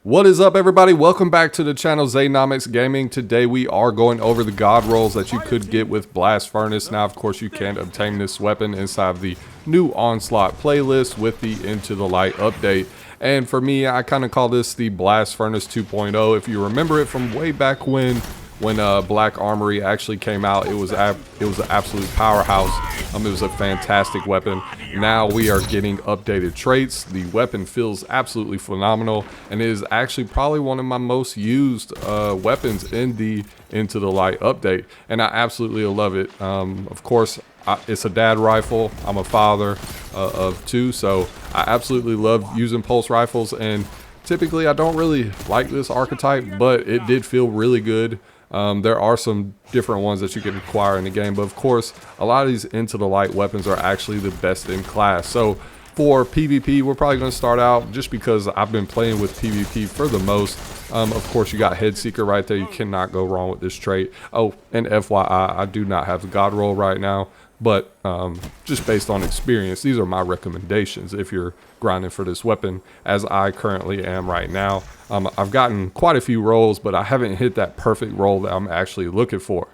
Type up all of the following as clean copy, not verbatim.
What is up, everybody? Welcome back to the channel Zaynomics Gaming. Today we are going over the god rolls that you could get with Blast Furnace. Now, of course, you can obtain this weapon inside of the new Onslaught playlist with the Into the Light update. And for me, I kind of call this the Blast Furnace 2.0. If you remember it from way back when Black Armory actually came out, it was an absolute powerhouse. It was a fantastic weapon. Now we are getting updated traits. The weapon feels absolutely phenomenal, and it is actually probably one of my most used weapons in the Into the Light update, and I absolutely love it. Of course, it's a dad rifle. I'm a father of two, so I absolutely love using pulse rifles, and typically I don't really like this archetype, but it did feel really good. There are some different ones that you can acquire in the game, but of course, a lot of these Into the Light weapons are actually the best in class. So for PvP, we're probably going to start out, just because I've been playing with PvP for the most. Of course, you got Head Seeker right there. You cannot go wrong with this trait. Oh, and FYI, I do not have the God roll right now, but just based on experience, these are my recommendations if you're grinding for this weapon, as I currently am right now. I've gotten quite a few rolls, but I haven't hit that perfect roll that I'm actually looking for.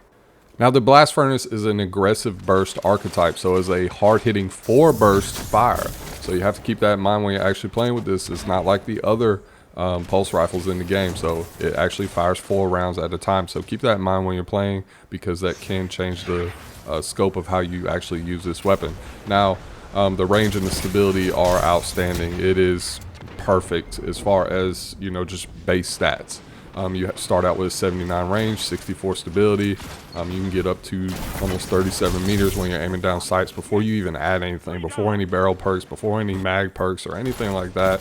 Now, the Blast Furnace is an aggressive burst archetype, so it's a hard-hitting 4-burst fire. So you have to keep that in mind when you're actually playing with this. It's not like the other pulse rifles in the game, so it actually fires 4 rounds at a time. So keep that in mind when you're playing, because that can change the scope of how you actually use this weapon. Now, the range and the stability are outstanding. It is perfect as far as, you know, just base stats. You start out with 79 range, 64 stability. You can get up to almost 37 meters when you're aiming down sights before you even add anything, before any barrel perks, before any mag perks or anything like that.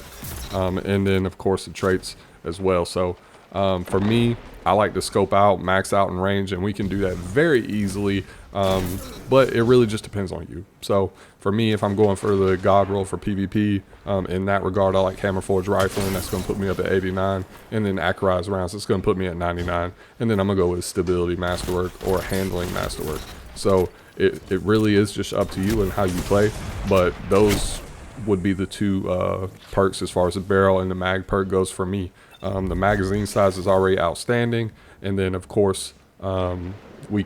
And then, of course, the traits as well. So for me, I like to scope out, max out in range, and we can do that very easily. But it really just depends on you. So for me, if I'm going for the god roll for PvP, in that regard, I like Hammer Forge Rifling. That's going to put me up at 89. And then Accurized Rounds, it's going to put me at 99. And then I'm going to go with Stability Masterwork or Handling Masterwork. So it really is just up to you and how you play. But those would be the two perks as far as the barrel and the mag perk goes for me. The magazine size is already outstanding. And then, of course, you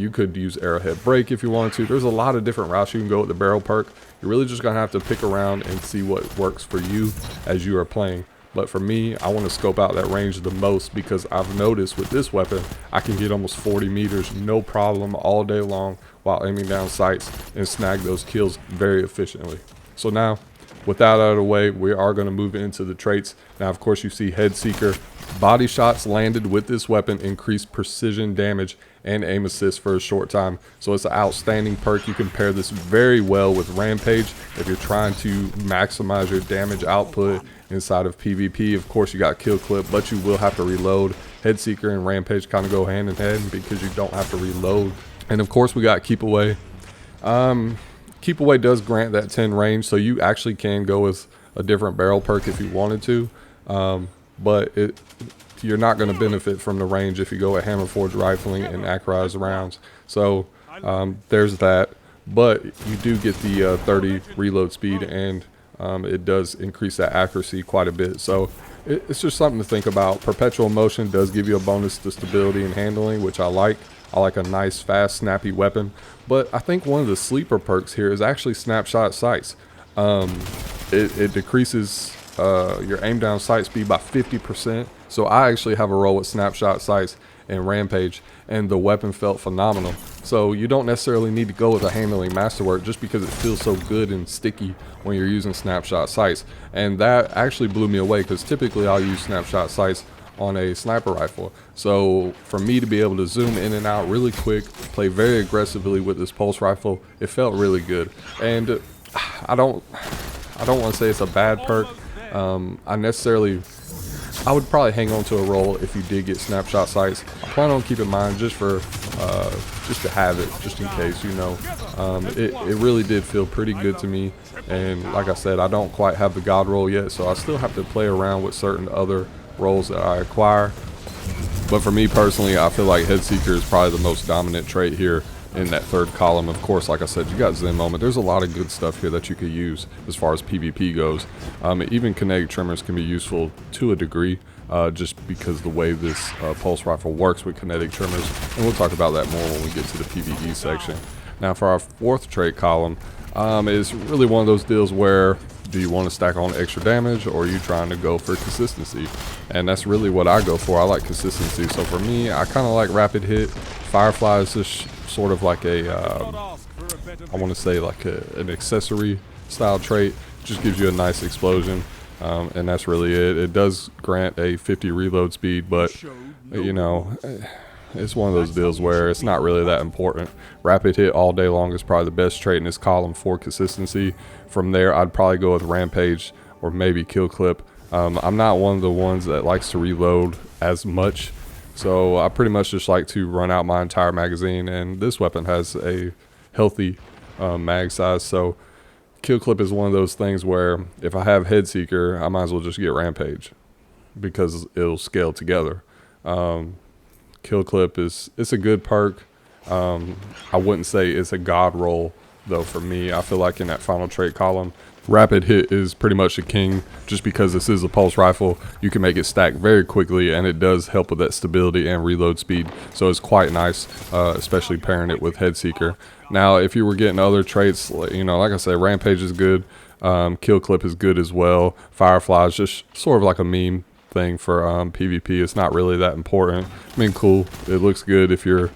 could use Arrowhead Break if you wanted to. There's a lot of different routes you can go with the barrel perk. You're really just going to have to pick around and see what works for you as you are playing. But for me, I want to scope out that range the most, because I've noticed with this weapon, I can get almost 40 meters, no problem, all day long while aiming down sights and snag those kills very efficiently. So now, with that out of the way, we are going to move into the traits. Now, of course, you see Head Seeker. Body shots landed with this weapon increase precision damage and aim assist for a short time. So it's an outstanding perk. You can pair this very well with Rampage if you're trying to maximize your damage output inside of PvP. Of course, you got Kill Clip, but you will have to reload. Head Seeker and Rampage kind of go hand in hand because you don't have to reload. And of course, we got Keep Away. Keep Away does grant that 10 range, so you actually can go with a different barrel perk if you wanted to, but you're not going to benefit from the range if you go at Hammer Forge Rifling and Accurized Rounds. So there's that, but you do get the 30 reload speed, and it does increase that accuracy quite a bit. So it's just something to think about. Perpetual Motion does give you a bonus to stability and handling, which I like. I like a nice, fast, snappy weapon. But I think one of the sleeper perks here is actually Snapshot Sights. It decreases your aim down sight speed by 50%. So I actually have a roll with Snapshot Sights and Rampage, and the weapon felt phenomenal. So you don't necessarily need to go with a Handling Masterwork just because it feels so good and sticky when you're using Snapshot Sights. And that actually blew me away, because typically I'll use Snapshot Sights on a sniper rifle. So for me to be able to zoom in and out really quick, play very aggressively with this pulse rifle, it felt really good. And I don't want to say it's a bad perk. I would probably hang on to a roll if you did get Snapshot Sights. I plan on keeping mine just to have it, just in case, you know. It really did feel pretty good to me. And like I said, I don't quite have the god roll yet, so I still have to play around with certain other rolls that I acquire. But for me personally, I feel like Head Seeker is probably the most dominant trait here, in that third column. Of course, like I said, you got Zen Moment. There's a lot of good stuff here that you could use as far as PvP goes. Even kinetic tremors can be useful to a degree, just because the way this pulse rifle works with kinetic tremors, and we'll talk about that more when we get to the PvE section. Now for our fourth trait column, it's really one of those deals where do you want to stack on extra damage, or are you trying to go for consistency? And that's really what I go for. I like consistency. So for me, I kind of like rapid hit. Firefly is just sort of like a, I want to say like an accessory style trait. Just gives you a nice explosion. And that's really it. It does grant a 50 reload speed, but you know, it's one of those deals where it's not really that important. Rapid hit all day long is probably the best trait in this column for consistency. From there, I'd probably go with Rampage or maybe Kill Clip. I'm not one of the ones that likes to reload as much, so I pretty much just like to run out my entire magazine, and this weapon has a healthy mag size, so Kill Clip is one of those things where if I have Head Seeker, I might as well just get Rampage because it'll scale together. Kill Clip it's a good perk. I wouldn't say it's a god roll though for me. I feel like in that final trait column, rapid hit is pretty much a king, just because this is a pulse rifle. You can make it stack very quickly, and it does help with that stability and reload speed, so it's quite nice, especially pairing it with Head Seeker. Now if you were getting other traits, you know, like I said, Rampage is good, Kill Clip is good as well. Firefly is just sort of like a meme thing for PvP. It's not really that important. I mean, cool, it looks good if you're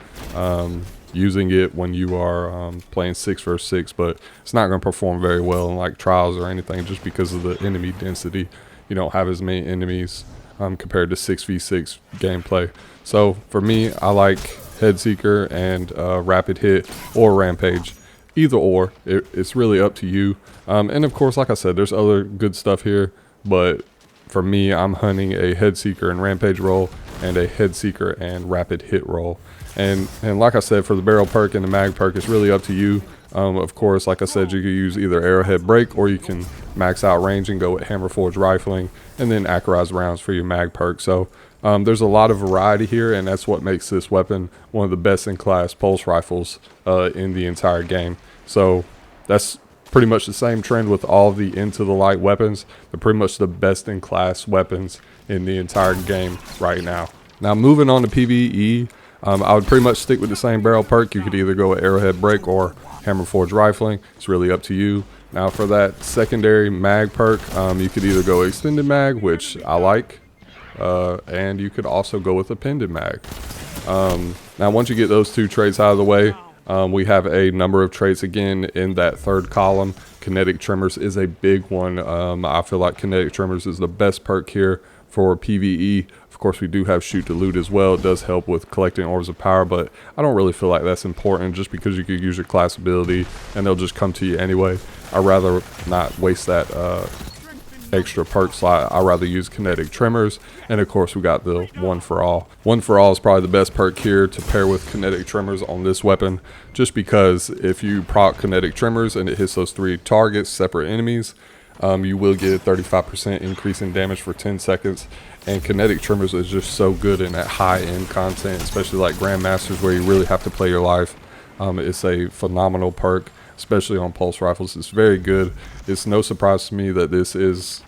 using it when you are playing 6 vs 6, but it's not going to perform very well in like trials or anything, just because of the enemy density. You don't have as many enemies compared to 6v6 gameplay. So for me, I like Head Seeker and rapid hit or Rampage. Either or, it's really up to you. And of course, like I said, there's other good stuff here, but for me, I'm hunting a Head Seeker and Rampage roll and a Head Seeker and rapid hit roll. And like I said, for the barrel perk and the mag perk, it's really up to you. Of course, like I said, you could use either arrowhead break, or you can max out range and go with hammer forge rifling, and then accurized rounds for your mag perk. So there's a lot of variety here, and that's what makes this weapon one of the best in class pulse rifles in the entire game. So that's pretty much the same trend with all the into the light weapons. They're pretty much the best in class weapons in the entire game right now. Now moving on to PvE, I would pretty much stick with the same barrel perk. You could either go with arrowhead break or hammer forge rifling. It's really up to you. Now for that secondary mag perk, you could either go extended mag, which I like, and you could also go with a pendant mag. Now once you get those two traits out of the way, we have a number of traits again in that third column. Kinetic Tremors is a big one. I feel like Kinetic Tremors is the best perk here for PvE. Of course, we do have Shoot to Loot as well. It does help with collecting Orbs of Power, but I don't really feel like that's important, just because you could use your class ability and they'll just come to you anyway. I'd rather not waste that extra perk slot. I'd rather use Kinetic Tremors, and of course we got the One for All. One for All is probably the best perk here to pair with Kinetic Tremors on this weapon, just because if you proc Kinetic Tremors and it hits those 3 targets, separate enemies, you will get a 35% increase in damage for 10 seconds. And Kinetic Tremors is just so good in that high-end content, especially like Grandmasters, where you really have to play your life. It's a phenomenal perk, especially on pulse rifles. It's very good. It's no surprise to me that this is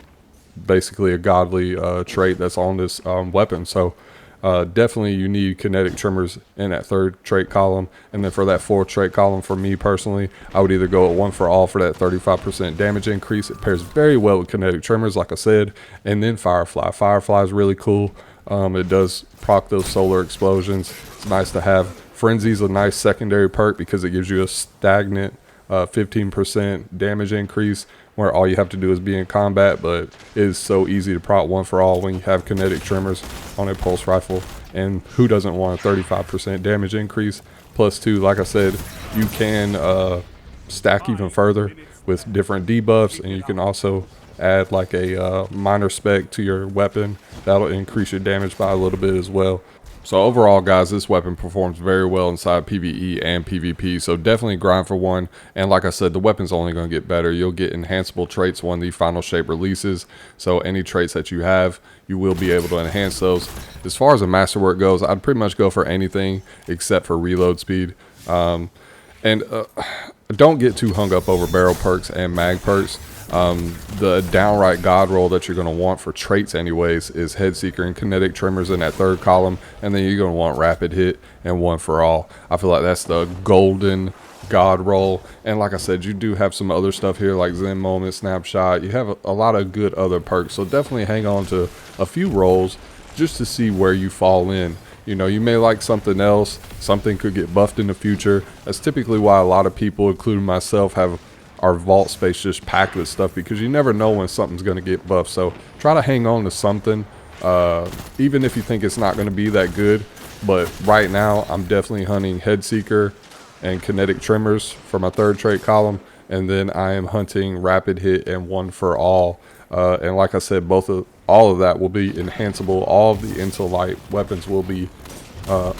basically a godly trait that's on this weapon. So definitely you need Kinetic Tremors in that third trait column. And then for that fourth trait column, for me personally, I would either go at One for All for that 35% damage increase. It pairs very well with Kinetic Tremors, like I said. And then Firefly. Firefly is really cool. It does proc those solar explosions. It's nice to have. Frenzy's a nice secondary perk because it gives you a stagnant 15% damage increase, where all you have to do is be in combat, but it is so easy to proc One for All when you have Kinetic Tremors on a pulse rifle. And who doesn't want a 35% damage increase? Plus 2, like I said, you can stack even further with different debuffs, and you can also add like a minor spec to your weapon. That'll increase your damage by a little bit as well. So overall, guys, this weapon performs very well inside PvE and PvP, so definitely grind for one. And like I said, the weapon's only going to get better. You'll get enhanceable traits when the final shape releases, so any traits that you have, you will be able to enhance those. As far as the masterwork goes, I'd pretty much go for anything except for reload speed. And don't get too hung up over barrel perks and mag perks. The downright god roll that you're going to want for traits anyways is Head Seeker and Kinetic Tremors in that third column, and then you're going to want Rapid Hit and One for All. I feel like that's the golden god roll. And like I said, you do have some other stuff here like Zen Moment, Snapshot. You have a lot of good other perks, so definitely hang on to a few rolls just to see where you fall in. You know, you may like something else, something could get buffed in the future. That's typically why a lot of people, including myself, have our vault space just packed with stuff, because you never know when something's going to get buffed. So try to hang on to something, even if you think it's not going to be that good. But right now, I'm definitely hunting Head Seeker and Kinetic Tremors for my third trait column, and then I am hunting Rapid Hit and One for All. And like I said, all of that will be enhanceable. All of the Intolight weapons will be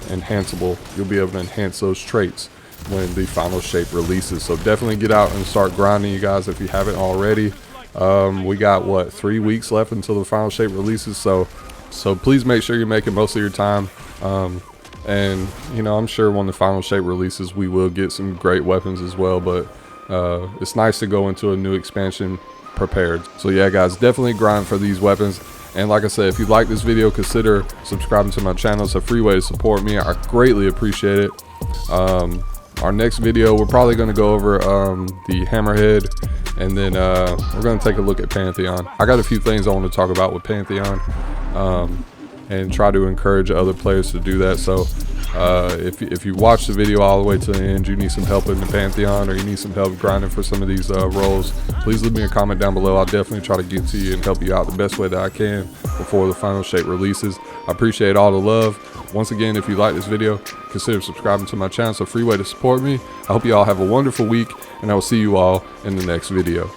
enhanceable. You'll be able to enhance those traits when the final shape releases. So definitely get out and start grinding, you guys, if you haven't already. We got what, 3 weeks left until the final shape releases, so please make sure you're making most of your time. And you know, I'm sure when the final shape releases we will get some great weapons as well, but it's nice to go into a new expansion prepared. So yeah, guys, definitely grind for these weapons. And like I said, if you like this video, consider subscribing to my channel. It's a free way to support me. I greatly appreciate it. Our next video, we're probably going to go over the Hammerhead, and then we're going to take a look at Pantheon. I got a few things I want to talk about with Pantheon, and try to encourage other players to do that. So if you watch the video all the way to the end, you need some help in the Pantheon, or you need some help grinding for some of these roles, please leave me a comment down below. I'll definitely try to get to you and help you out the best way that I can before the final shape releases. I appreciate all the love. Once again, if you like this video, consider subscribing to my channel. It's a free way to support me. I hope you all have a wonderful week, and I will see you all in the next video.